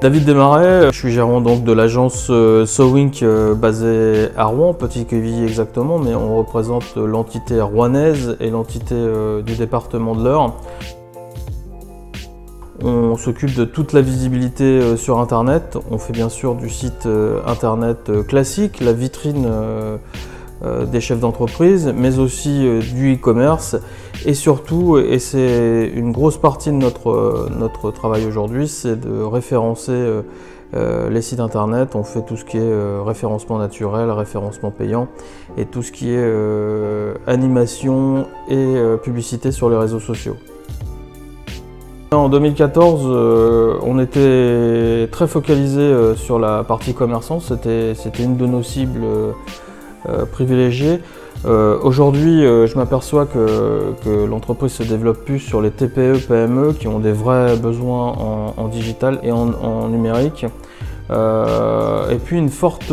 David Desmarais, je suis gérant donc de l'agence Sowink basée à Rouen, Petit-Quevilly exactement, mais on représente l'entité rouennaise et l'entité du département de l'Eure. On s'occupe de toute la visibilité sur Internet. On fait bien sûr du site Internet classique, la vitrine des chefs d'entreprise, mais aussi du e-commerce. Et surtout, et c'est une grosse partie de notre travail aujourd'hui, c'est de référencer les sites Internet. On fait tout ce qui est référencement naturel, référencement payant et tout ce qui est animation et publicité sur les réseaux sociaux. En 2014, on était très focalisé sur la partie commerçant, c'était une de nos cibles privilégiées. Aujourd'hui, je m'aperçois que l'entreprise se développe plus sur les TPE, PME qui ont des vrais besoins en digital et en numérique. Et puis une forte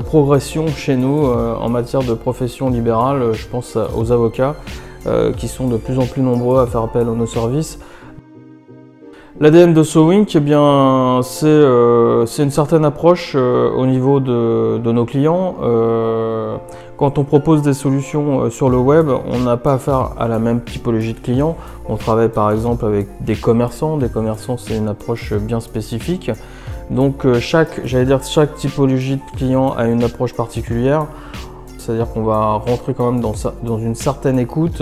progression chez nous en matière de profession libérale, je pense aux avocats qui sont de plus en plus nombreux à faire appel à nos services. L'ADN de Sowink, eh bien, c'est une certaine approche au niveau de nos clients. Quand on propose des solutions sur le web, on n'a pas affaire à la même typologie de clients. On travaille par exemple avec des commerçants. Des commerçants, c'est une approche bien spécifique. Donc chaque typologie de client a une approche particulière. C'est-à-dire qu'on va rentrer quand même dans une certaine écoute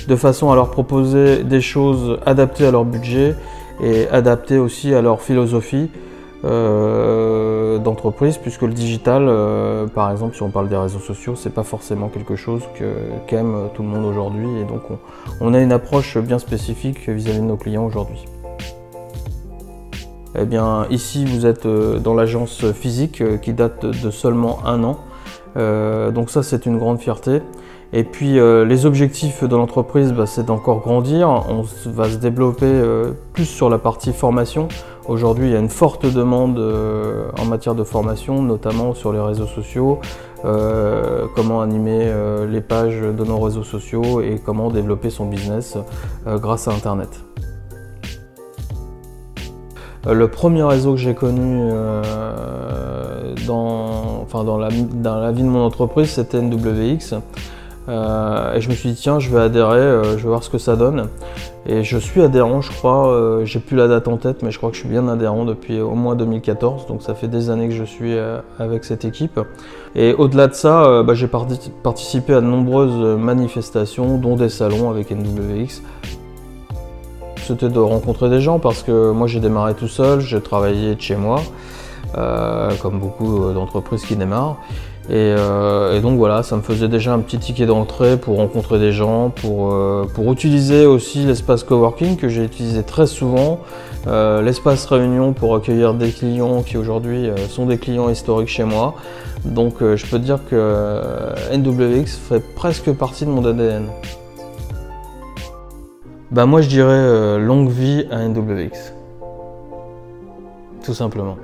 de façon à leur proposer des choses adaptées à leur budget et adaptées aussi à leur philosophie d'entreprise, puisque le digital, par exemple, si on parle des réseaux sociaux, c'est pas forcément quelque chose qu'aime tout le monde aujourd'hui, et donc on a une approche bien spécifique vis-à-vis de nos clients aujourd'hui. Eh bien, ici, vous êtes dans l'agence physique qui date de seulement 1 an, donc ça, c'est une grande fierté. Et puis les objectifs de l'entreprise, c'est d'encore grandir. On va se développer plus sur la partie formation. Aujourd'hui, il y a une forte demande en matière de formation, notamment sur les réseaux sociaux, comment animer les pages de nos réseaux sociaux et comment développer son business grâce à Internet. Le premier réseau que j'ai connu dans la vie de mon entreprise, c'était NWX. Et je me suis dit tiens, je vais adhérer, je vais voir ce que ça donne. Et je suis adhérent, je crois, j'ai plus la date en tête, mais je crois que je suis bien adhérent depuis au moins 2014, donc ça fait des années que je suis avec cette équipe. Et au-delà de ça, j'ai participé à de nombreuses manifestations, dont des salons avec NWX. C'était de rencontrer des gens parce que moi j'ai démarré tout seul, j'ai travaillé de chez moi, comme beaucoup d'entreprises qui démarrent. Et donc voilà, ça me faisait déjà un petit ticket d'entrée pour rencontrer des gens, pour utiliser aussi l'espace coworking que j'ai utilisé très souvent, l'espace réunion pour accueillir des clients qui aujourd'hui sont des clients historiques chez moi. Donc je peux dire que NWX fait presque partie de mon ADN. Moi je dirais longue vie à NWX, tout simplement.